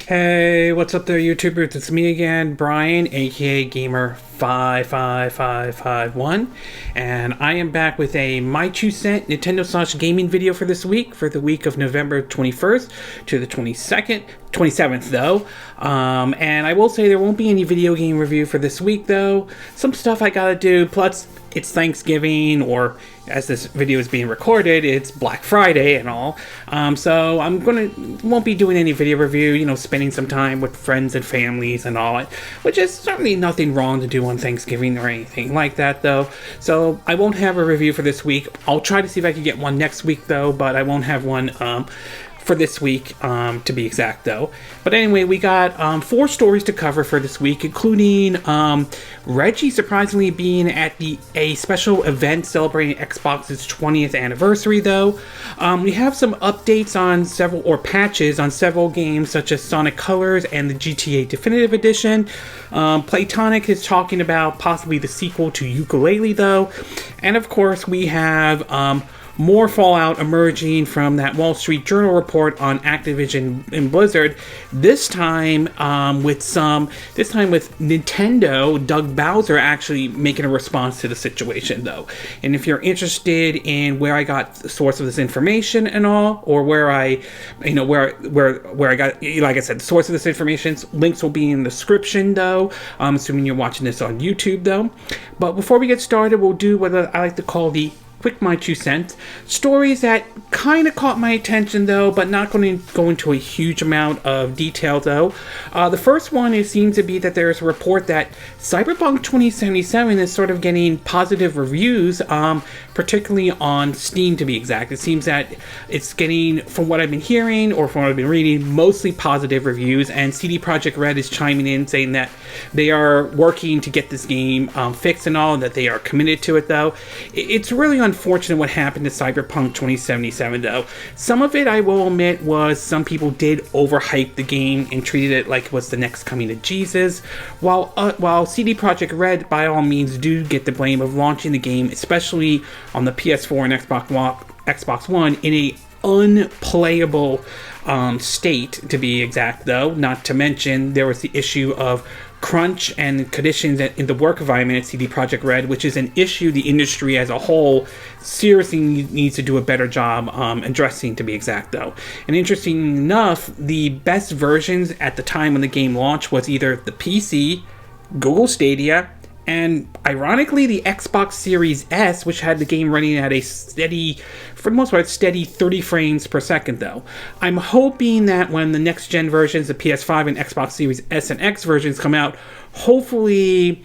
Hey, what's up there, YouTubers? It's me again, Brian, aka Gamer55551, and I am back with a My 2 Cent Nintendo/gaming video for this week, for the week of November 21st to the 27th though. And I will say there won't be any video game review for this week though. Some stuff I gotta do, plus it's Thanksgiving, or as this video is being recorded, it's Black Friday and all. So won't be doing any video review, spending some time with friends and families and all, which is certainly nothing wrong to do on Thanksgiving or anything like that though. So I won't have a review for this week. I'll try to see if I can get one next week though, but I won't have one for this week, to be exact though. But anyway, we got 4 stories to cover for this week, including Reggie surprisingly being at a special event celebrating Xbox's 20th anniversary though. We have some updates on patches on several games such as Sonic Colors and the GTA Definitive Edition. Playtonic is talking about possibly the sequel to Yooka-Laylee though. And of course we have more fallout emerging from that Wall Street Journal report on Activision and Blizzard. This time with Nintendo, Doug Bowser actually making a response to the situation though. And if you're interested in where I got the source of this information and all, or where I got, like I said, the source of this information, links will be in the description though. I'm assuming you're watching this on YouTube though. But before we get started, we'll do what I like to call the quick My 2 Cents. Stories that kind of caught my attention though, but not going to go into a huge amount of detail though. The first one seems to be that there's a report that Cyberpunk 2077 is sort of getting positive reviews, particularly on Steam to be exact. It seems that it's getting, from what I've been hearing or from what I've been reading, mostly positive reviews, and CD Projekt Red is chiming in saying that they are working to get this game fixed and all, and that they are committed to it though. It's really unfortunate what happened to Cyberpunk 2077 though. Some of it, I will admit, was some people did overhype the game and treated it like it was the next coming of Jesus, while CD Projekt Red by all means do get the blame of launching the game, especially on the PS4 and Xbox One, in a unplayable state to be exact though. Not to mention there was the issue of crunch and conditions in the work environment at CD Projekt Red, which is an issue the industry as a whole seriously needs to do a better job addressing, to be exact though. And interesting enough, the best versions at the time when the game launched was either the PC, Google Stadia, and ironically the Xbox Series S, which had the game running at a steady, for the most part, steady 30 frames per second though. I'm hoping that when the next gen versions, the PS5 and Xbox Series S and X versions come out, hopefully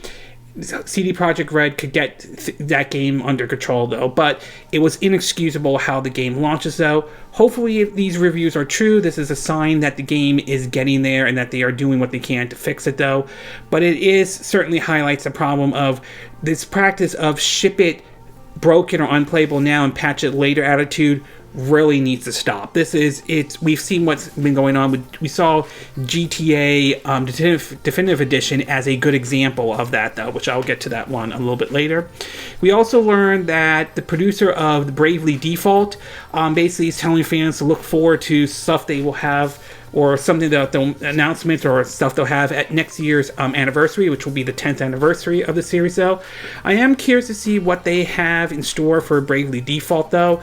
CD Projekt Red could get that game under control though, but it was inexcusable how the game launches though. Hopefully, if these reviews are true, this is a sign that the game is getting there and that they are doing what they can to fix it though. But it certainly highlights the problem of this practice of ship it broken or unplayable now and patch it later attitude really needs to stop. We've seen what's been going on. We saw GTA Definitive Edition as a good example of that though, which I'll get to that one a little bit later. We also learned that the producer of Bravely Default basically is telling fans to look forward to stuff they will have, or something that the announcements or stuff they'll have at next year's anniversary, which will be the 10th anniversary of the series though. I am curious to see what they have in store for Bravely Default though.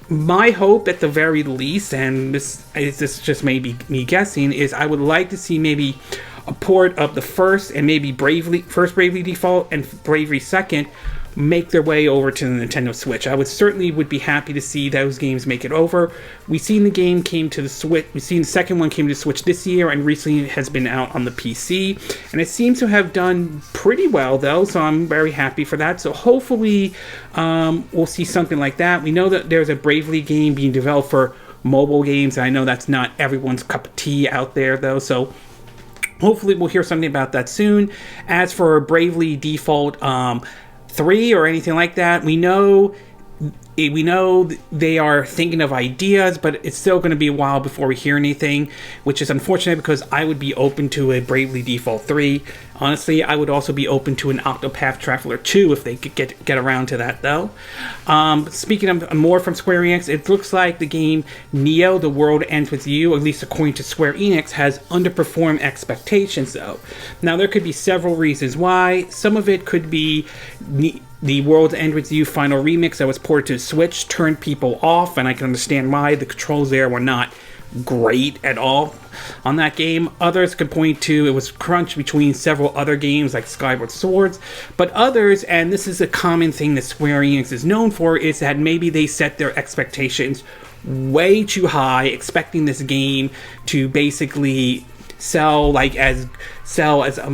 My hope at the very least, and this just may be me guessing, is I would like to see maybe a port of the first and maybe Bravely Default and Bravely Second make their way over to the Nintendo Switch. I would be happy to see those games make it over. We've seen the game came to the Switch. We've seen the second one came to the Switch this year, and recently it has been out on the PC, and it seems to have done pretty well though, so I'm very happy for that. So hopefully we'll see something like that. We know that there's a Bravely game being developed for mobile games, and I know that's not everyone's cup of tea out there though, so hopefully we'll hear something about that soon. As for Bravely Default 3 or anything like that, we know We know they are thinking of ideas, but it's still going to be a while before we hear anything, which is unfortunate because I would be open to a Bravely Default 3. Honestly, I would also be open to an Octopath Traveler 2 if they could get around to that, though. Speaking of more from Square Enix, it looks like the game Neo: The World Ends With You, at least according to Square Enix, has underperformed expectations, though. Now, there could be several reasons why. Some of it could be the World Ends With You final remix that was ported to Switch turned people off, and I can understand why. The controls there were not great at all on that game. Others could point to it was crunched between several other games like Skyward Swords, but others, and this is a common thing that Square Enix is known for, is that maybe they set their expectations way too high, expecting this game to basically sell as a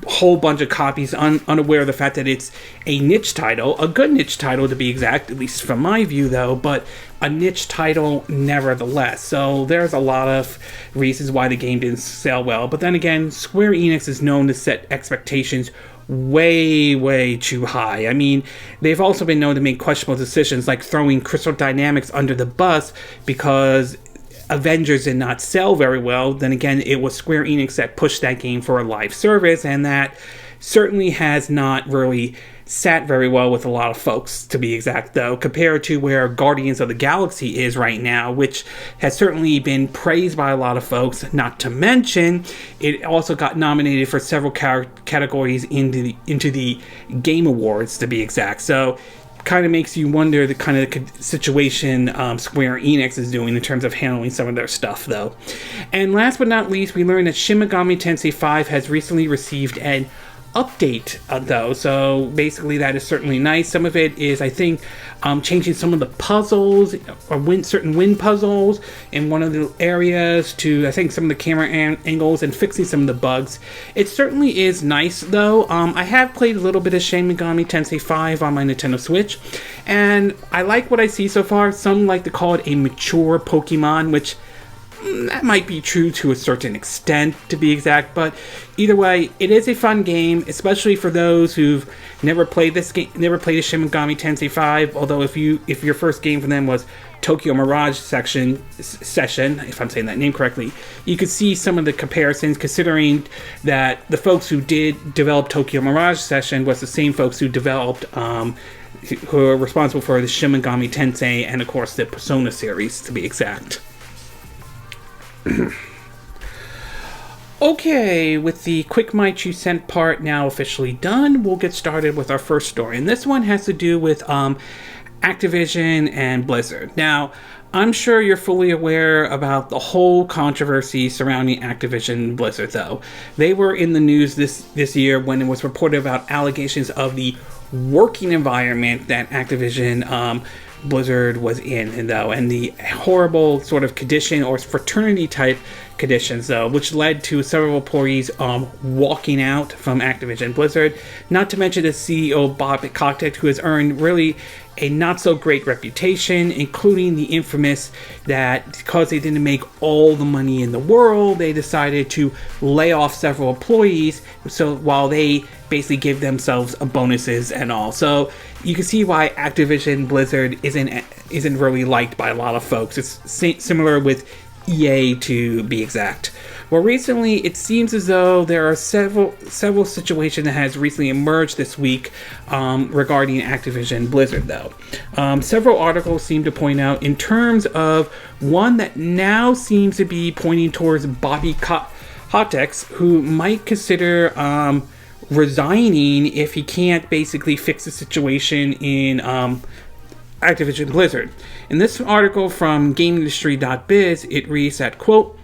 whole bunch of copies, unaware of the fact that it's a niche title, a good niche title to be exact, at least from my view though, but a niche title nevertheless. So there's a lot of reasons why the game didn't sell well. But then again, Square Enix is known to set expectations way too high. I mean, they've also been known to make questionable decisions like throwing Crystal Dynamics under the bus because Avengers did not sell very well. Then again, it was Square Enix that pushed that game for a live service, and that certainly has not really sat very well with a lot of folks, to be exact, though, compared to where Guardians of the Galaxy is right now, which has certainly been praised by a lot of folks. Not to mention, it also got nominated for several categories into the Game Awards, to be exact. So kind of makes you wonder the kind of situation Square Enix is doing in terms of handling some of their stuff, though. And last but not least, we learned that Shin Megami Tensei 5 has recently received an update, though. So basically that is certainly nice. Some of it is, I think, changing some of the puzzles or certain wind puzzles in one of the areas to, I think, some of the camera angles and fixing some of the bugs. It certainly is nice, though. I have played a little bit of Shin Megami Tensei 5 on my Nintendo Switch, and I like what I see so far. Some like to call it a mature Pokemon, which that might be true to a certain extent, to be exact, but either way, it is a fun game, especially for those who've never played this game, never played a Shin Megami Tensei 5. Although if your first game for them was Tokyo Mirage Session, if I'm saying that name correctly, you could see some of the comparisons, considering that the folks who did develop Tokyo Mirage Session was the same folks who developed who are responsible for the Shin Megami Tensei and of course the Persona series, to be exact. Okay, with the quick my 2 cent part now officially done, we'll get started with our first story. And this one has to do with Activision and Blizzard. Now, I'm sure you're fully aware about the whole controversy surrounding Activision and Blizzard, though. They were in the news this year when it was reported about allegations of the working environment that Activision Blizzard was in, though, and the horrible sort of condition or fraternity type conditions, though, which led to several employees walking out from Activision Blizzard. Not to mention the CEO Bobby Kotick, who has earned really a not so great reputation, including the infamous that because they didn't make all the money in the world, they decided to lay off several employees. So while they basically give themselves bonuses and all, so you can see why Activision Blizzard isn't really liked by a lot of folks. It's similar with EA, to be exact. Well, recently it seems as though there are several situations that has recently emerged this week regarding Activision Blizzard, though. Several articles seem to point out in terms of one that now seems to be pointing towards Bobby Kotick, who might consider resigning if he can't basically fix the situation in Activision Blizzard. In this article from GameIndustry.biz, it reads that, quote,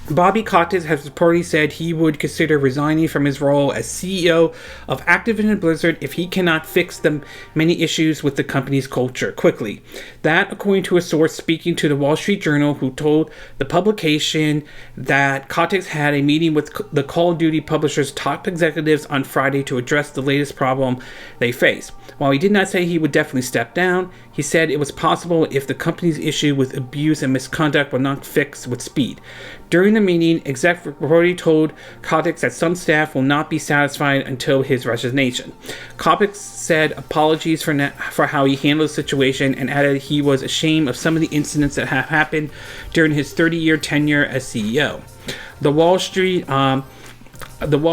Bobby Kotick has reportedly said he would consider resigning from his role as CEO of Activision Blizzard if he cannot fix the many issues with the company's culture quickly. That, according to a source speaking to the Wall Street Journal, who told the publication that Kotick had a meeting with the Call of Duty publisher's top executives on Friday to address the latest problem they face. While he did not say he would definitely step down, he said it was possible if the company's issue with abuse and misconduct were not fixed with speed. During the meeting, exec reportedly told Kotick that some staff will not be satisfied until his resignation. Kotick said apologies for how he handled the situation and added he was ashamed of some of the incidents that have happened during his 30-year tenure as CEO. The Wall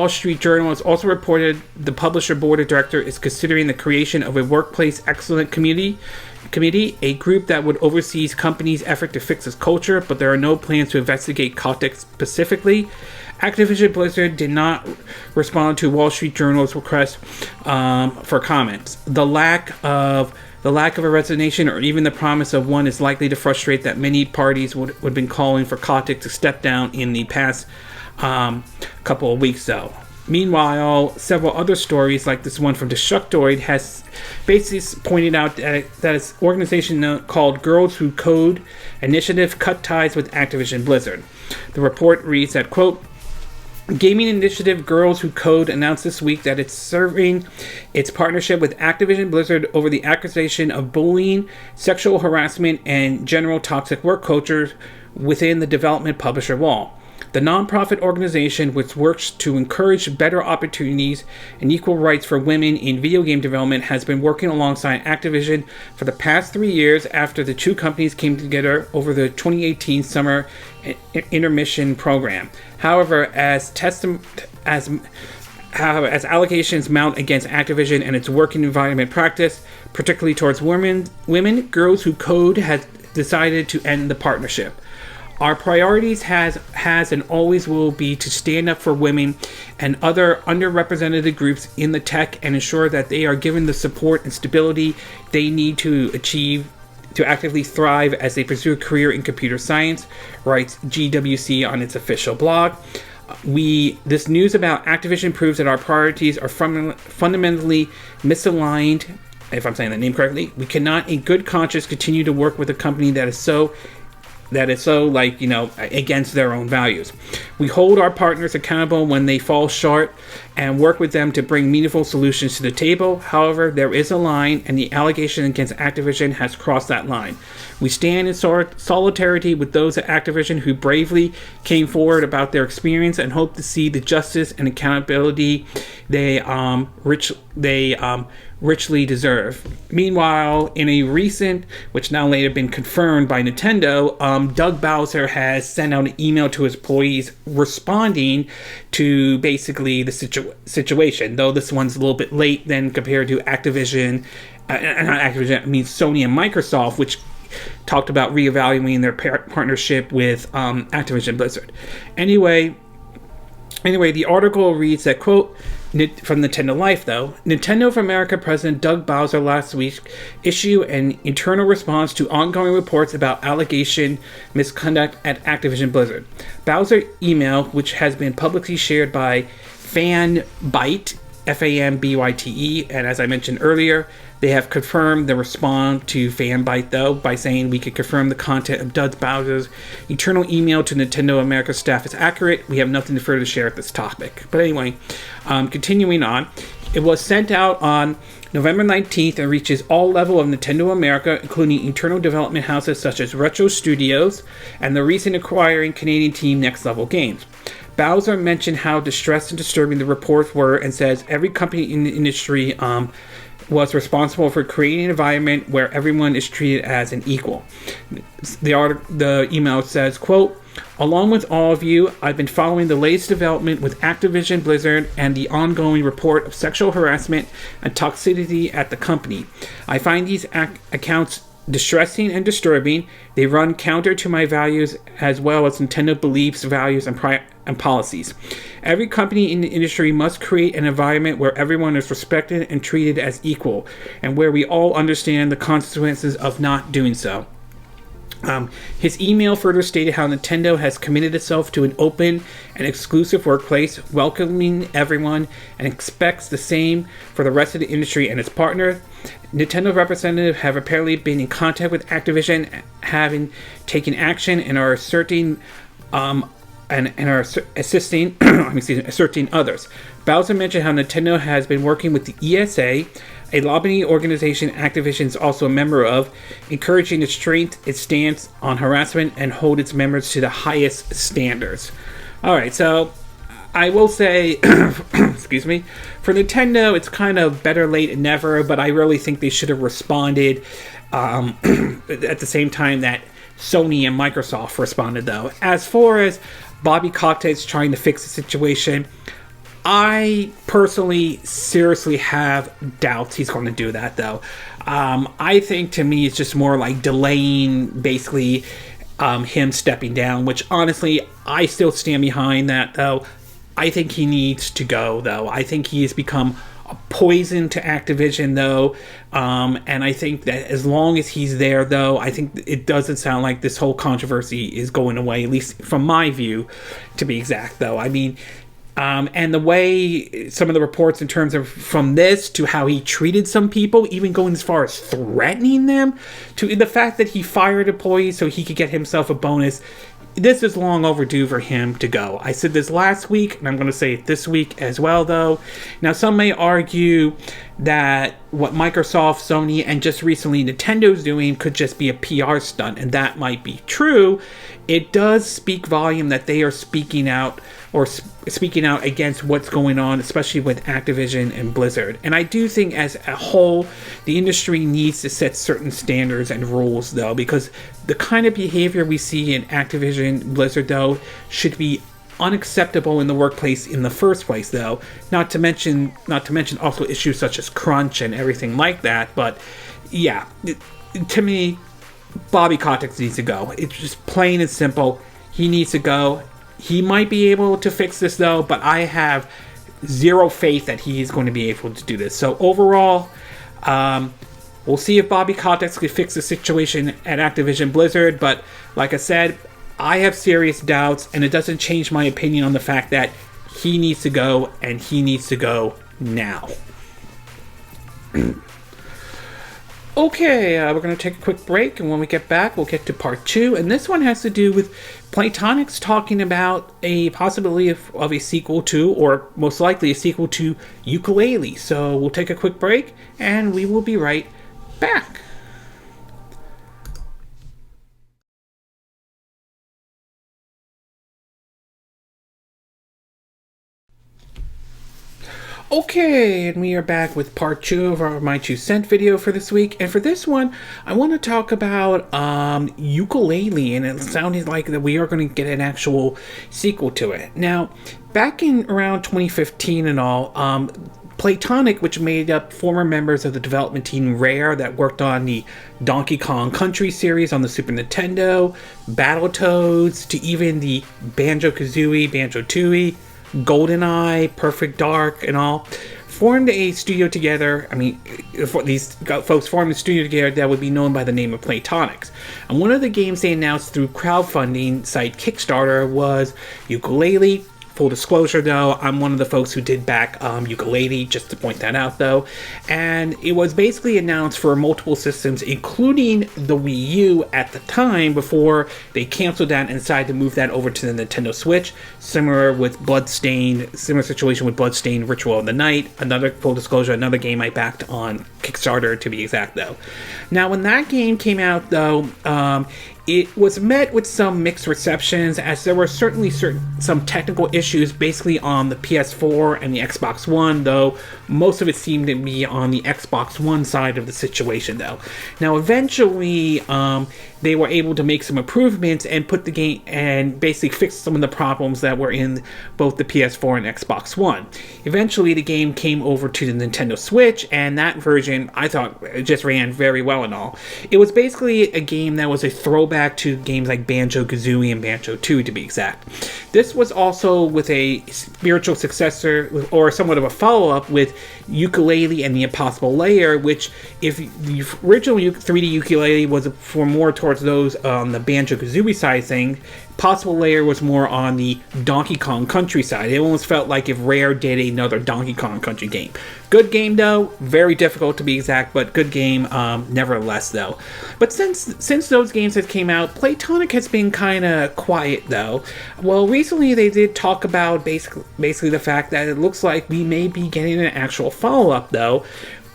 Street Journal has also reported the publisher board of directors is considering the creation of a workplace excellence committee, a group that would oversee companies' effort to fix its culture, but there are no plans to investigate Kotick specifically. Activision Blizzard did not respond to Wall Street Journal's request for comments. The lack of a resignation or even the promise of one is likely to frustrate that many parties would have been calling for Kotick to step down in the past couple of weeks, though. Meanwhile, several other stories, like this one from Destructoid, has basically pointed out that its organization called Girls Who Code Initiative cut ties with Activision Blizzard. The report reads that, quote, gaming initiative Girls Who Code announced this week that it's serving its partnership with Activision Blizzard over the accusation of bullying, sexual harassment, and general toxic work culture within the development publisher wall. The nonprofit organization, which works to encourage better opportunities and equal rights for women in video game development, has been working alongside Activision for the past 3 years after the two companies came together over the 2018 summer intermission program. However, as allegations mount against Activision and its working environment practice, particularly towards women, Girls Who Code has decided to end the partnership. Our priorities has and always will be to stand up for women and other underrepresented groups in the tech and ensure that they are given the support and stability they need to actively thrive as they pursue a career in computer science, writes GWC on its official blog. This news about Activision proves that our priorities are fundamentally misaligned, if I'm saying that name correctly. We cannot in good conscience continue to work with a company that is so against their own values. We hold our partners accountable when they fall short and work with them to bring meaningful solutions to the table. However, there is a line, and the allegation against Activision has crossed that line. We stand in solidarity with those at Activision who bravely came forward about their experience and hope to see the justice and accountability they richly deserve. Meanwhile, in a recent, which now later been confirmed by Nintendo, Doug Bowser has sent out an email to his employees responding to basically the situation, though this one's a little bit late than compared to Activision, not Activision, I mean Sony and Microsoft, which talked about reevaluating their partnership with Activision Blizzard. Anyway, the article reads that, quote, from Nintendo Life, though, Nintendo of America President Doug Bowser last week issued an internal response to ongoing reports about allegation misconduct at Activision Blizzard. Bowser's email, which has been publicly shared by Fanbyte, F-A-M-B-Y-T-E, and as I mentioned earlier, they have confirmed the response to Fanbyte, though, by saying we can confirm the content of Doug Bowser's internal email to Nintendo America staff is accurate. We have nothing further to share at this topic. But anyway, continuing on, it was sent out on November 19th and reaches all levels of Nintendo America, including internal development houses such as Retro Studios and the recent acquiring Canadian team Next Level Games. Bowser mentioned how distressed and disturbing the reports were and says every company in the industry was responsible for creating an environment where everyone is treated as an equal. The email says, quote, along with all of you, I've been following the latest development with Activision Blizzard and the ongoing report of sexual harassment and toxicity at the company. I find these accounts distressing and disturbing. They run counter to my values as well as Nintendo beliefs, values, and policies. Every company in the industry must create an environment where everyone is respected and treated as equal, and where we all understand the consequences of not doing so. His email further stated how Nintendo has committed itself to an open and exclusive workplace, welcoming everyone, and expects the same for the rest of the industry and its partners. Nintendo representatives have apparently been in contact with Activision, having taken action and are asserting asserting others. Bowser mentioned how Nintendo has been working with the ESA, a lobbying organization Activision is also a member of, encouraging its strength, its stance on harassment, and hold its members to the highest standards. Alright, so I will say, excuse me, for Nintendo, it's kind of better late than never, but I really think they should have responded at the same time that Sony and Microsoft responded, though. As far as Bobby Kotick trying to fix the situation, I personally seriously have doubts he's going to do that, though. I think, to me, it's just more like delaying, basically, him stepping down, which, honestly, I still stand behind that, though. I think he needs to go, though. I think he has become a poison to Activision, though. And I think that as long as he's there, though, I think it doesn't sound like this whole controversy is going away, at least from my view, to be exact, though. I mean, and the way some of the reports in terms of from this to how he treated some people, even going as far as threatening them, to the fact that he fired employees so he could get himself a bonus, this is long overdue for him to go. I said this last week, and I'm going to say it this week as well, though. Now, some may argue that what Microsoft, Sony, and just recently Nintendo's doing could just be a PR stunt, and that might be true. It does speak volume that they are speaking out against what's going on, especially with Activision and Blizzard. And I do think as a whole, the industry needs to set certain standards and rules, though, because the kind of behavior we see in Activision, Blizzard, though, should be unacceptable in the workplace in the first place, though. Not to mention also issues such as crunch and everything like that. But yeah, to me, Bobby Kotick needs to go. It's just plain and simple. He needs to go. He might be able to fix this, though, but I have zero faith that he is going to be able to do this. So overall, we'll see if Bobby Kotick can fix the situation at Activision Blizzard. But like I said, I have serious doubts, and it doesn't change my opinion on the fact that he needs to go, and he needs to go now. Okay, we're going to take a quick break, and when we get back, we'll get to part 2. And this one has to do with Playtonic's talking about a possibility of a sequel to, or most likely a sequel to, Yooka-Laylee. So we'll take a quick break, and we will be right back. Okay, and we are back with part 2 of my 2 cent video for this week. And for this one, I want to talk about Yooka-Laylee, and it sounded like that we are going to get an actual sequel to it. Now, back in around 2015 and all, Playtonic, which made up former members of the development team Rare that worked on the Donkey Kong Country series on the Super Nintendo, Battletoads, to even the Banjo-Kazooie, Banjo-Tooie, GoldenEye, Perfect Dark, and all, formed a studio together. I mean, these folks formed a studio together that would be known by the name of Playtonics. And one of the games they announced through crowdfunding site Kickstarter was Yooka-Laylee. Full disclosure, though, I'm one of the folks who did back Yooka-Laylee, just to point that out, though. And it was basically announced for multiple systems, including the Wii U at the time, before they canceled that and decided to move that over to the Nintendo Switch. Similar situation with Bloodstained Ritual of the Night. Another, full disclosure, another game I backed on Kickstarter, to be exact, though. Now, when that game came out, though, it was met with some mixed receptions, as there were certainly some technical issues basically on the PS4 and the Xbox One, though most of it seemed to be on the Xbox One side of the situation, though. Now, eventually, they were able to make some improvements and put the game and basically fix some of the problems that were in both the PS4 and Xbox One. Eventually, the game came over to the Nintendo Switch, and that version, I thought, just ran very well and all. It was basically a game that was a throwback to games like Banjo-Kazooie and Banjo-Tooie, to be exact. This was also with a spiritual successor, or somewhat of a follow-up, with Yooka-Laylee and the Impossible Layer, which, if the original 3D Yooka-Laylee was for more towards those on the Banjo-Kazooie side thing, Possible Layer was more on the Donkey Kong Country side. It almost felt like if Rare did another Donkey Kong Country game. Good game, though. Very difficult, to be exact, but good game nevertheless, though. But since those games have came out, Playtonic has been kind of quiet, though. Well, recently they did talk about basically the fact that it looks like we may be getting an actual follow-up, though,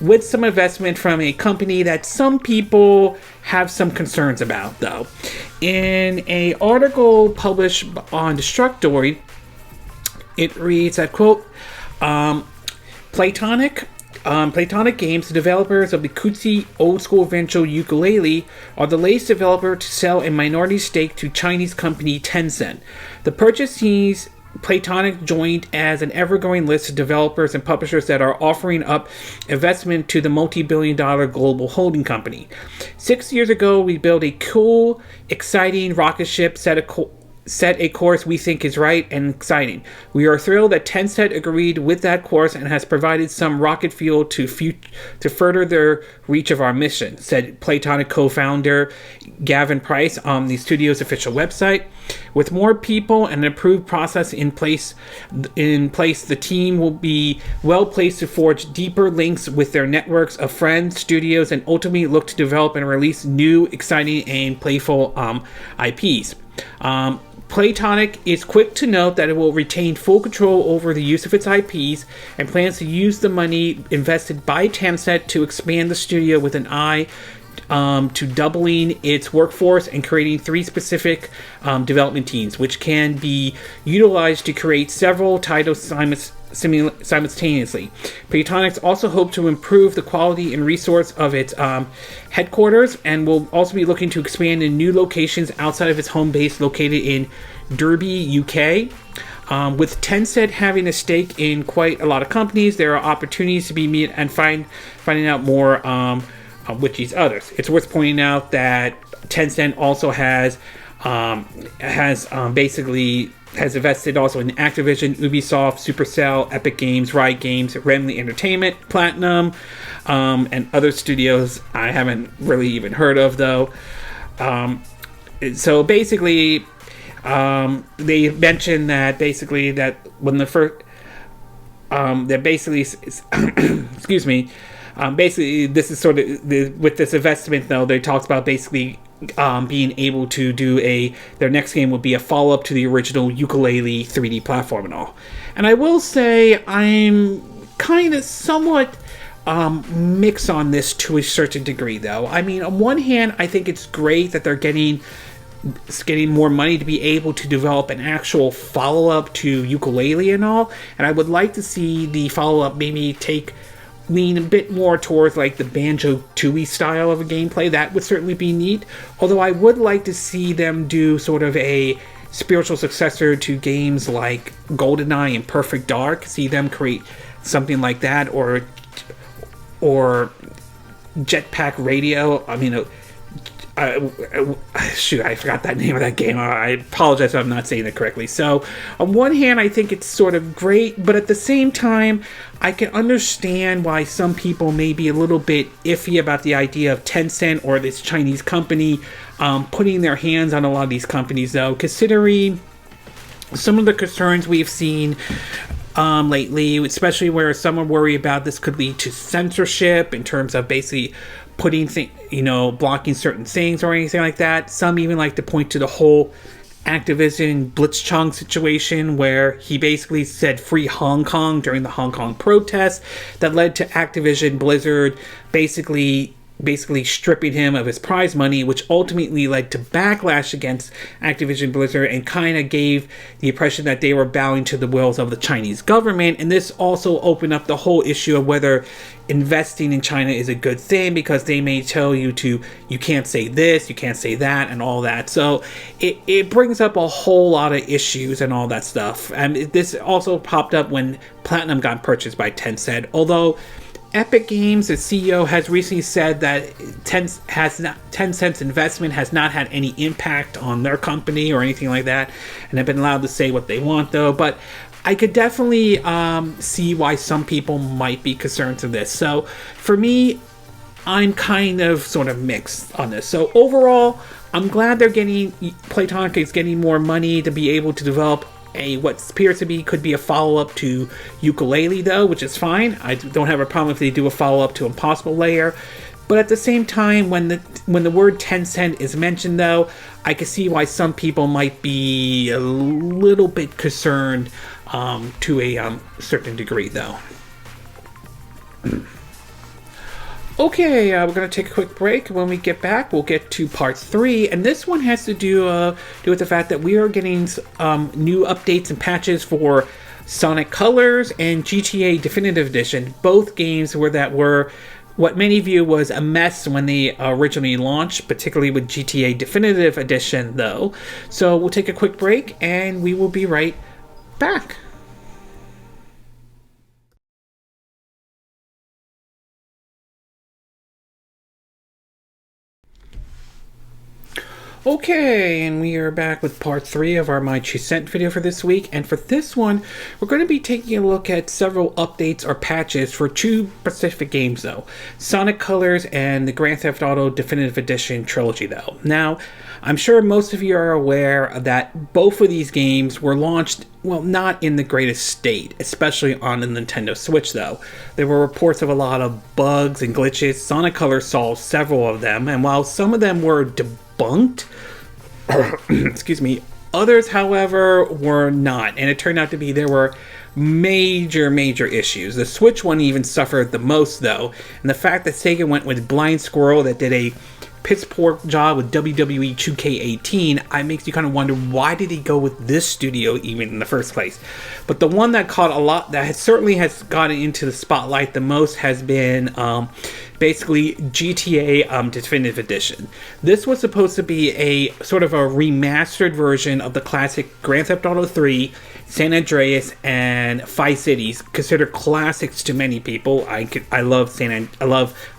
with some investment from a company that some people have some concerns about, though. In an article published on Destructoid, it reads that, quote, Platonic Games, the developers of the cutesy old-school adventure Yooka-Laylee, are the latest developer to sell a minority stake to Chinese company Tencent. The purchase sees Platonic joined as an ever-growing list of developers and publishers that are offering up investment to the multi-billion-dollar global holding company. 6 years ago, we built a cool, exciting rocket ship set a course we think is right and exciting. We are thrilled that Tencent agreed with that course and has provided some rocket fuel to further the reach of our mission, said Platonic co-founder Gavin Price on the studio's official website. With more people and an approved process in place, the team will be well placed to forge deeper links with their networks of friends, studios, and ultimately look to develop and release new, exciting, and playful IPs. Platonic is quick to note that it will retain full control over the use of its IPs and plans to use the money invested by Tencent to expand the studio with an eye to doubling its workforce and creating 3 specific development teams, which can be utilized to create several titles simultaneously. Platonic also hopes to improve the quality and resource of its headquarters and will also be looking to expand in new locations outside of its home base located in Derby, UK. With Tencent having a stake in quite a lot of companies, there are opportunities to be met and finding out more with these others. It's worth pointing out that Tencent also has invested also in Activision, Ubisoft, Supercell, Epic Games, Riot Games, Remedy Entertainment, Platinum, and other studios I haven't really even heard of, though. So basically, they mentioned that when the first, excuse me. Basically, this is sort of with this investment, though. They talked about basically being able to do their next game would be a follow-up to the original Yooka-Laylee 3D platform and all. And I will say I'm kind of somewhat mixed on this to a certain degree, though. I mean, on one hand, I think it's great that they're getting more money to be able to develop an actual follow-up to Yooka-Laylee and all. And I would like to see the follow-up maybe lean a bit more towards like the Banjo-Tooie style of a gameplay. That would certainly be neat. Although I would like to see them do sort of a spiritual successor to games like GoldenEye and Perfect Dark. See them create something like that, or Jetpack Radio. I mean, shoot, I forgot that name of that game. I apologize if I'm not saying it correctly. So, on one hand, I think it's sort of great, but at the same time, I can understand why some people may be a little bit iffy about the idea of Tencent or this Chinese company putting their hands on a lot of these companies, though, considering some of the concerns we've seen lately, especially where some are worried about this could lead to censorship in terms of basically putting blocking certain things or anything like that. Some even like to point to the whole Activision Blitzchung situation where he basically said free Hong Kong during the Hong Kong protests that led to Activision Blizzard basically stripping him of his prize money, which ultimately led to backlash against Activision Blizzard and kind of gave the impression that they were bowing to the wills of the Chinese government. And this also opened up the whole issue of whether investing in China is a good thing, because they may tell you you can't say this, you can't say that, and all that. So it brings up a whole lot of issues and all that stuff. And this also popped up when Platinum got purchased by Tencent, although Epic Games, the CEO, has recently said that Tencent's investment has not had any impact on their company or anything like that, and have been allowed to say what they want, though. But I could definitely see why some people might be concerned to this. So for me, I'm kind of sort of mixed on this. So overall, I'm glad Platonic is getting more money to be able to develop what appears to be could be a follow-up to Yooka-Laylee, though, which is fine. I don't have a problem if they do a follow-up to Impossible Lair. But at the same time, when the word Tencent is mentioned, though, I can see why some people might be a little bit concerned to a certain degree, though. Okay, we're going to take a quick break. When we get back, we'll get to part 3, and this one has to do with the fact that we are getting new updates and patches for Sonic Colors and GTA Definitive Edition, both games that were what many view was a mess when they originally launched, particularly with GTA Definitive Edition, though. So we'll take a quick break, and we will be right back. Okay, and we are back with part 3 of our My 2 Cent video for this week. And for this one, we're going to be taking a look at several updates or patches for 2 specific games, though. Sonic Colors and the Grand Theft Auto Definitive Edition trilogy, though. Now, I'm sure most of you are aware that both of these games were launched, well, not in the greatest state, especially on the Nintendo Switch, though. There were reports of a lot of bugs and glitches. Sonic Colors solved several of them, and while some of them were debunked, excuse me, others, however, were not, and it turned out to be there were major issues. The Switch one even suffered the most, though, and the fact that Sega went with Blind Squirrel that did a piss poor job with WWE 2K18, it makes you kind of wonder, why did he go with this studio even in the first place? But the one that caught a lot, that certainly has gotten into the spotlight the most, has been basically GTA Definitive Edition. This was supposed to be a sort of a remastered version of the classic Grand Theft Auto 3, San Andreas, and Vice Cities, considered classics to many people. I love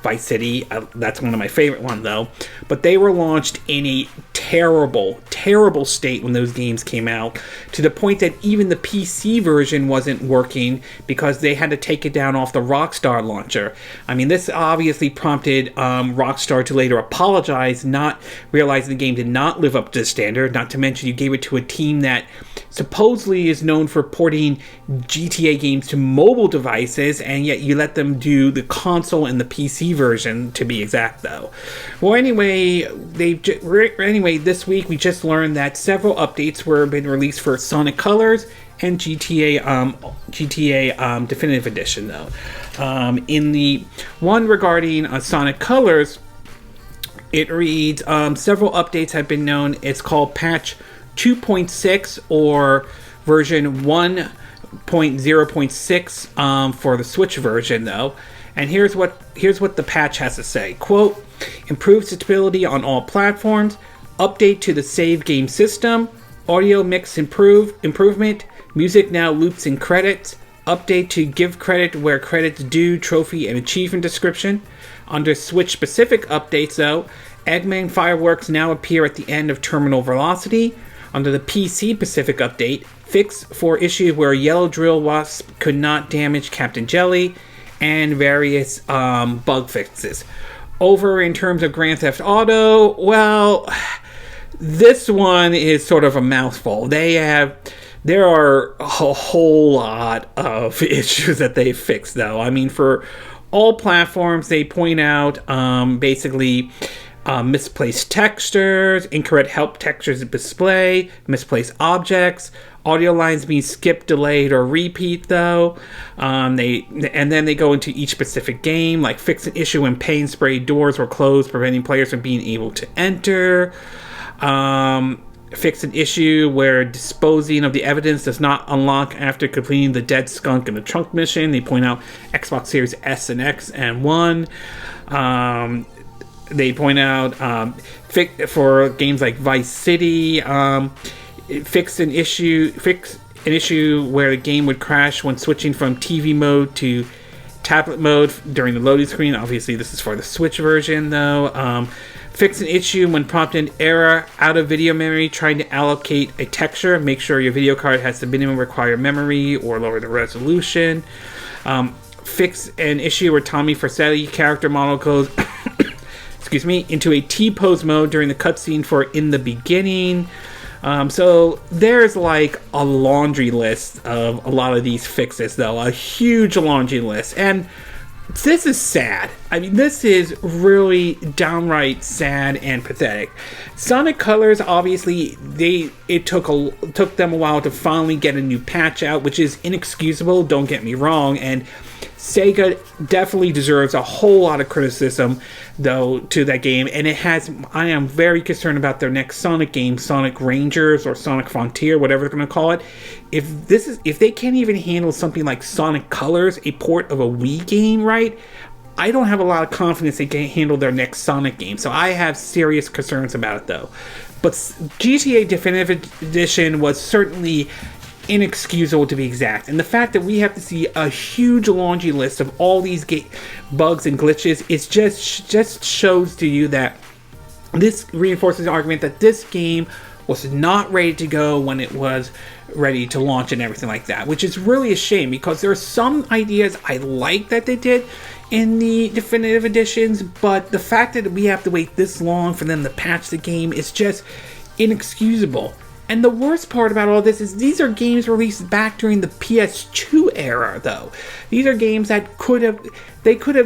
Vice City. That's one of my favorite ones, though. But they were launched in a terrible state when those games came out, to the point that even the PC version wasn't working because they had to take it down off the Rockstar launcher. I mean, this obviously prompted Rockstar to later apologize, not realizing the game did not live up to the standard. Not to mention, you gave it to a team that supposedly is known for porting GTA games to mobile devices, and yet you let them do the console and the PC version, to be exact, though. Well, anyway, this week we just learned that several updates were been released for Sonic Colors and GTA Definitive Edition, though. In the one regarding Sonic Colors, it reads, several updates have been known. It's called Patch 2.6 or version 1.0.6 for the Switch version, though. And here's what the patch has to say. Quote, improved stability on all platforms, update to the save game system, audio mix improvement, music now loops in credits, update to give credit where credit's due, trophy and achievement description. Under Switch specific updates, though, Eggman fireworks now appear at the end of terminal velocity. Under the PC Pacific update, fix for issue where Yellow Drill Wasp could not damage Captain Jelly, and various bug fixes. Over in terms of Grand Theft Auto, well, this one is sort of a mouthful. There are a whole lot of issues that they fixed, though. I mean, for all platforms, they point out basically misplaced textures, incorrect help textures display, misplaced objects, audio lines being skipped, delayed, or repeat, though. Then they go into each specific game, like fix an issue when paint spray doors were closed, preventing players from being able to enter. Fix an issue where disposing of the evidence does not unlock after completing the dead skunk in the trunk mission. They point out Xbox Series S and X and One. They point out for games like Vice City, fix an issue where the game would crash when switching from TV mode to tablet mode during the loading screen. Obviously, this is for the Switch version, though. Fix an issue when prompted error out of video memory trying to allocate a texture. Make sure your video card has the minimum required memory or lower the resolution. Fix an issue where Tommy Vercetti character model goes into a T-pose mode during the cutscene for In the Beginning. So there's like a laundry list of a lot of these fixes, though. A huge laundry list. And this is sad. I mean, this is really downright sad and pathetic. Sonic Colors, obviously, it took them a while to finally get a new patch out, which is inexcusable, don't get me wrong, and Sega definitely deserves a whole lot of criticism, though, to that game, and I am very concerned about their next Sonic game, Sonic Rangers or Sonic Frontier, whatever they're going to call it. If they can't even handle something like Sonic Colors, a port of a Wii game, right? I don't have a lot of confidence they can handle their next Sonic game, so I have serious concerns about it, though. But GTA Definitive Edition was certainly inexcusable, to be exact, and the fact that we have to see a huge laundry list of all these bugs and glitches, it just shows to you that this reinforces the argument that this game was not ready to go when it was ready to launch and everything like that, which is really a shame, because there are some ideas I like that they did in the definitive editions, but the fact that we have to wait this long for them to patch the game is just inexcusable. And the worst part about all this is these are games released back during the PS2 era, though. These are games that could have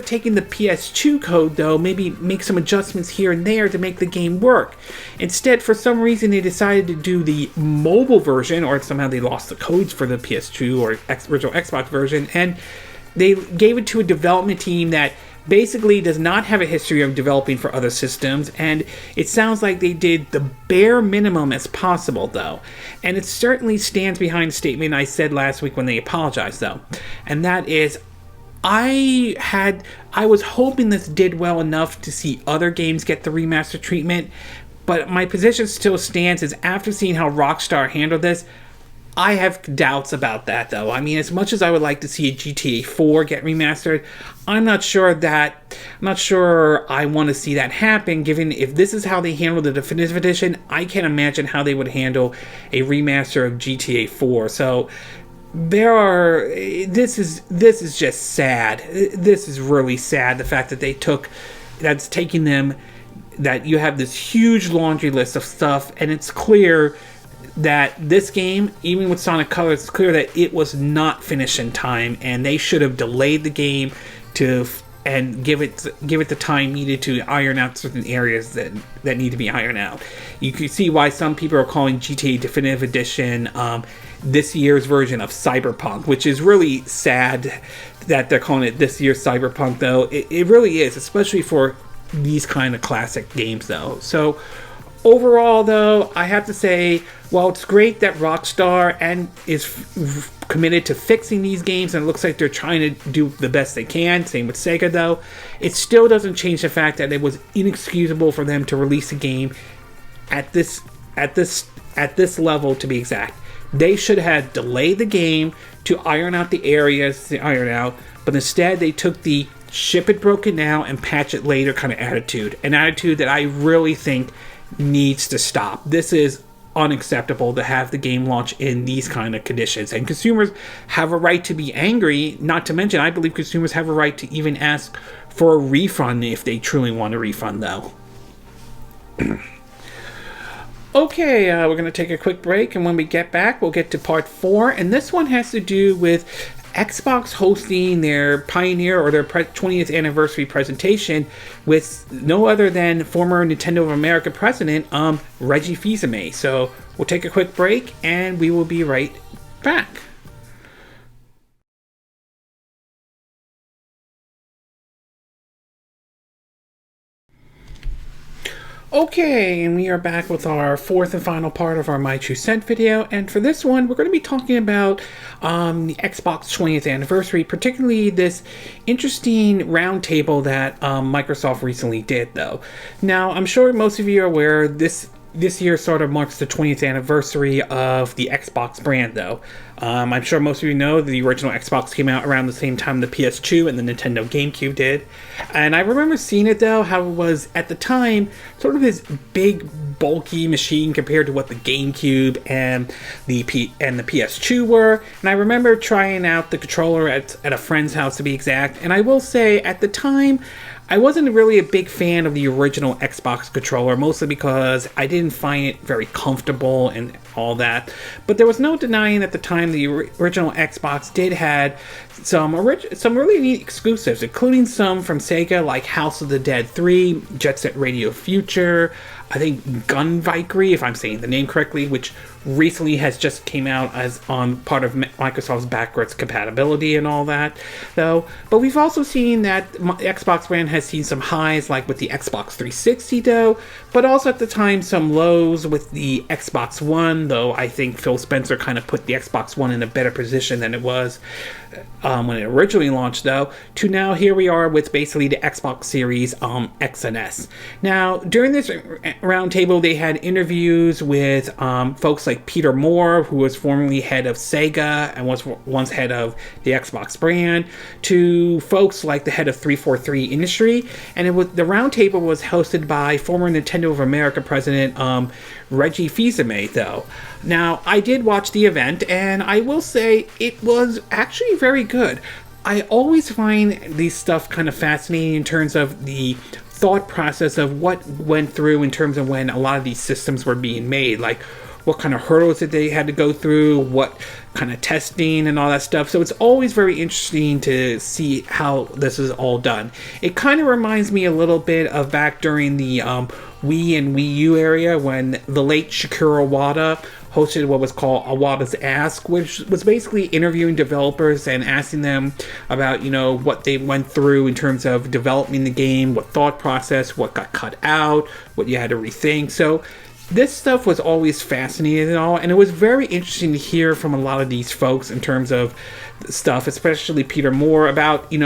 taken the PS2 code, though, maybe make some adjustments here and there to make the game work. Instead, for some reason, they decided to do the mobile version, or somehow they lost the codes for the PS2 or original Xbox version, and they gave it to a development team that basically does not have a history of developing for other systems, and it sounds like they did the bare minimum as possible, though. And it certainly stands behind the statement I said last week when they apologized, though. And that is, I was hoping this did well enough to see other games get the remaster treatment, but my position still stands is after seeing how Rockstar handled this, I have doubts about that, though. I mean, as much as I would like to see a GTA 4 get remastered, I'm not sure I want to see that happen, given if this is how they handle the Definitive Edition, I can't imagine how they would handle a remaster of GTA 4. So, this is just sad. This is really sad, the fact that that's taking them, that you have this huge laundry list of stuff, and it's clear that this game, even with Sonic Colors, it's clear that it was not finished in time, and they should have delayed the game and give it the time needed to iron out certain areas that need to be ironed out. You can see why some people are calling GTA Definitive Edition this year's version of Cyberpunk, which is really sad that they're calling it this year's Cyberpunk, though. It really is, especially for these kind of classic games, though. So overall, though, I have to say, while it's great that Rockstar is committed to fixing these games, and it looks like they're trying to do the best they can, same with Sega, though, it still doesn't change the fact that it was inexcusable for them to release a game at this level, to be exact. They should have delayed the game to iron out the areas to iron out, but instead they took the ship it broken now and patch it later kind of attitude, an attitude that I really think needs to stop. This is unacceptable to have the game launch in these kind of conditions, and consumers have a right to be angry, not to mention I believe consumers have a right to even ask for a refund if they truly want a refund, though. Okay, we're going to take a quick break, and when we get back we'll get to part 4, and this one has to do with Xbox hosting their Pioneer or their 20th anniversary presentation with no other than former Nintendo of America president, Reggie fils-aime. So we'll take a quick break and we will be right back. Okay, and we are back with our fourth and final part of our My True Cent video, and for this one, we're going to be talking about the Xbox 20th anniversary, particularly this interesting roundtable that Microsoft recently did, though. Now, I'm sure most of you are aware this year sort of marks the 20th anniversary of the Xbox brand, though. I'm sure most of you know the original Xbox came out around the same time the PS2 and the Nintendo GameCube did. And I remember seeing it, though, how it was, at the time, sort of this big, bulky machine compared to what the GameCube and the PS2 were. And I remember trying out the controller at a friend's house, to be exact. And I will say, at the time, I wasn't really a big fan of the original Xbox controller, mostly because I didn't find it very comfortable and all that. But there was no denying at the time the original Xbox did have some really neat exclusives, including some from Sega like House of the Dead 3, Jet Set Radio Future, I think Gunvikery, if I'm saying the name correctly, which recently has just came out as on part of Microsoft's backwards compatibility and all that, though. But we've also seen that the Xbox brand has seen some highs, like with the Xbox 360, though, but also at the time some lows with the Xbox One, though I think Phil Spencer kind of put the Xbox One in a better position than it was when it originally launched, though, to now here we are with basically the Xbox Series X and S. Now, during this roundtable, they had interviews with folks like Peter Moore, who was formerly head of Sega and was once head of the Xbox brand, to folks like the head of 343 Industry, and the roundtable was hosted by former Nintendo of America president Reggie, though. Now, I did watch the event, and I will say it was actually very good. I always find these stuff kind of fascinating in terms of the thought process of what went through in terms of when a lot of these systems were being made, like what kind of hurdles that they had to go through, what kind of testing and all that stuff. So it's always very interesting to see how this is all done. It kind of reminds me a little bit of back during the Wii and Wii U area when the late Shigeru Iwata hosted what was called Iwata's Ask, which was basically interviewing developers and asking them about, what they went through in terms of developing the game, what thought process, what got cut out, what you had to rethink. So this stuff was always fascinating and all, and it was very interesting to hear from a lot of these folks in terms of stuff, especially Peter Moore, about, in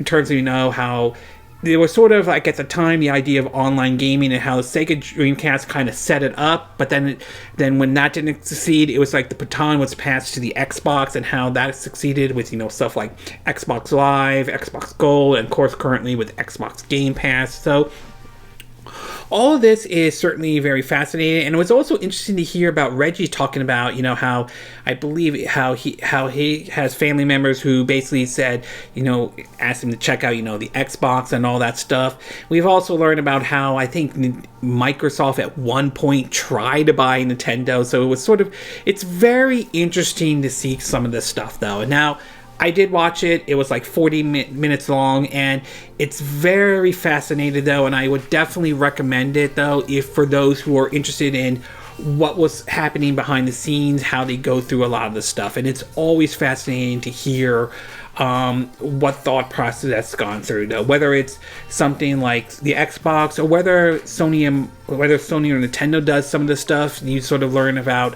terms of, how there was sort of like at the time the idea of online gaming and how the Sega Dreamcast kind of set it up, but then when that didn't succeed, it was like the baton was passed to the Xbox and how that succeeded with stuff like Xbox Live, Xbox Gold, and of course currently with Xbox Game Pass. So all of this is certainly very fascinating, and it was also interesting to hear about Reggie talking about, how I believe how he has family members who basically said, asked him to check out, the Xbox and all that stuff. We've also learned about how I think Microsoft at one point tried to buy Nintendo, so it was it's very interesting to see some of this stuff, though. And now, I did watch it. It was like 40 minutes long, and it's very fascinating, though, and I would definitely recommend it, though, if for those who are interested in what was happening behind the scenes, how they go through a lot of the stuff. And it's always fascinating to hear what thought process that's gone through, though, whether it's something like the Xbox or whether Sony or Nintendo does some of the stuff. You sort of learn about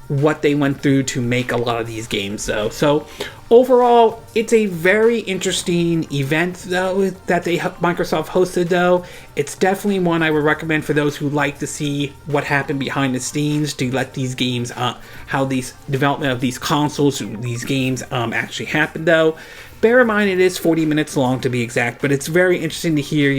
what they went through to make a lot of these games, though. So overall, it's a very interesting event, though, that Microsoft hosted, though. It's definitely one I would recommend for those who like to see what happened behind the scenes to let these games, how these development of these consoles, these games actually happened, though. Bear in mind, it is 40 minutes long to be exact, but it's very interesting to hear,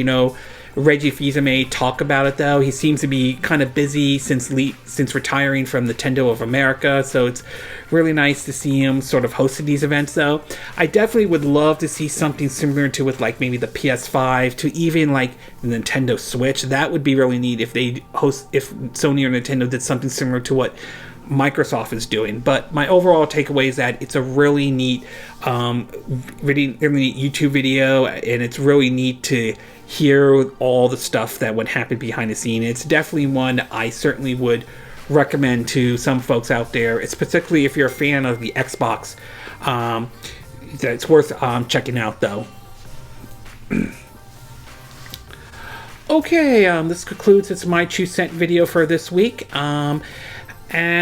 Reggie Fils-Aime talk about it, though. He seems to be kind of busy since retiring from Nintendo of America, so it's really nice to see him sort of hosting these events, though. I definitely would love to see something similar to with like maybe the PS5 to even like the Nintendo Switch. That would be really neat if Sony or Nintendo did something similar to what Microsoft is doing. But my overall takeaway is that it's a really neat really neat YouTube video, and it's really neat to hear all the stuff that would happen behind the scene. It's definitely one I certainly would recommend to some folks out there. It's particularly if you're a fan of the Xbox. It's worth checking out, though. Okay, this concludes it's my 2 cent video for this week. And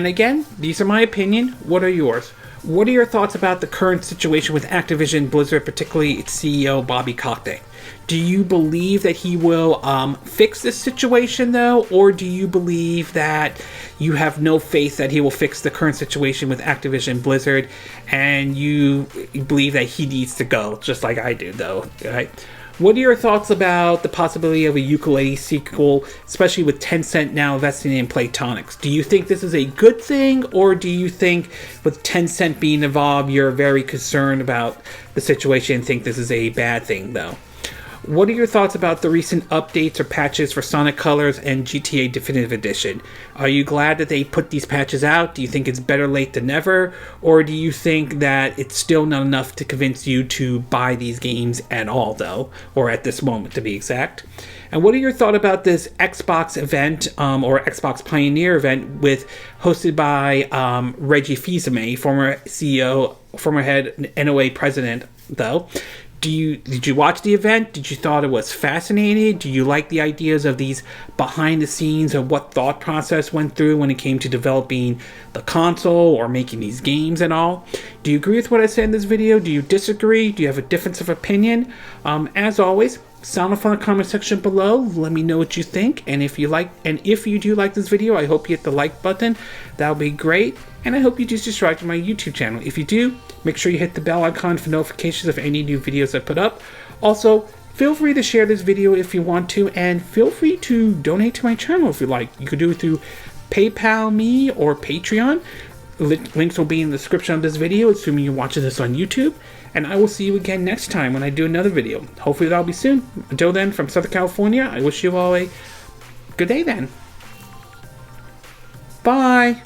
again, these are my opinion. What are yours? What are your thoughts about the current situation with Activision Blizzard, particularly its CEO Bobby Kotick? Do you believe that he will fix this situation, though, or do you believe that you have no faith that he will fix the current situation with Activision Blizzard, and you believe that he needs to go, just like I do, though, right? What are your thoughts about the possibility of a Yooka-Laylee sequel, especially with Tencent now investing in Playtonics? Do you think this is a good thing, or do you think with Tencent being involved, you're very concerned about the situation and think this is a bad thing, though? What are your thoughts about the recent updates or patches for Sonic Colors and GTA Definitive Edition? Are you glad that they put these patches out? Do you think it's better late than never? Or do you think that it's still not enough to convince you to buy these games at all, though? Or at this moment, to be exact. And what are your thoughts about this Xbox event, or Xbox Pioneer event hosted by Reggie, former CEO, former head NOA president, though? Did you watch the event? Did you thought it was fascinating? Do you like the ideas of these behind the scenes of what thought process went through when it came to developing the console or making these games and all? Do you agree with what I said in this video? Do you disagree? Do you have a difference of opinion? As always, sound off in the comment section below. Let me know what you think. And if you do like this video, I hope you hit the like button. That'll be great. And I hope you do subscribe to my YouTube channel. If you do, make sure you hit the bell icon for notifications of any new videos I put up. Also, feel free to share this video if you want to, and feel free to donate to my channel if you like. You could do it through PayPal me or Patreon. Links will be in the description of this video, assuming you're watching this on YouTube. And I will see you again next time when I do another video. Hopefully that'll be soon. Until then, from Southern California, I wish you all a good day then. Bye!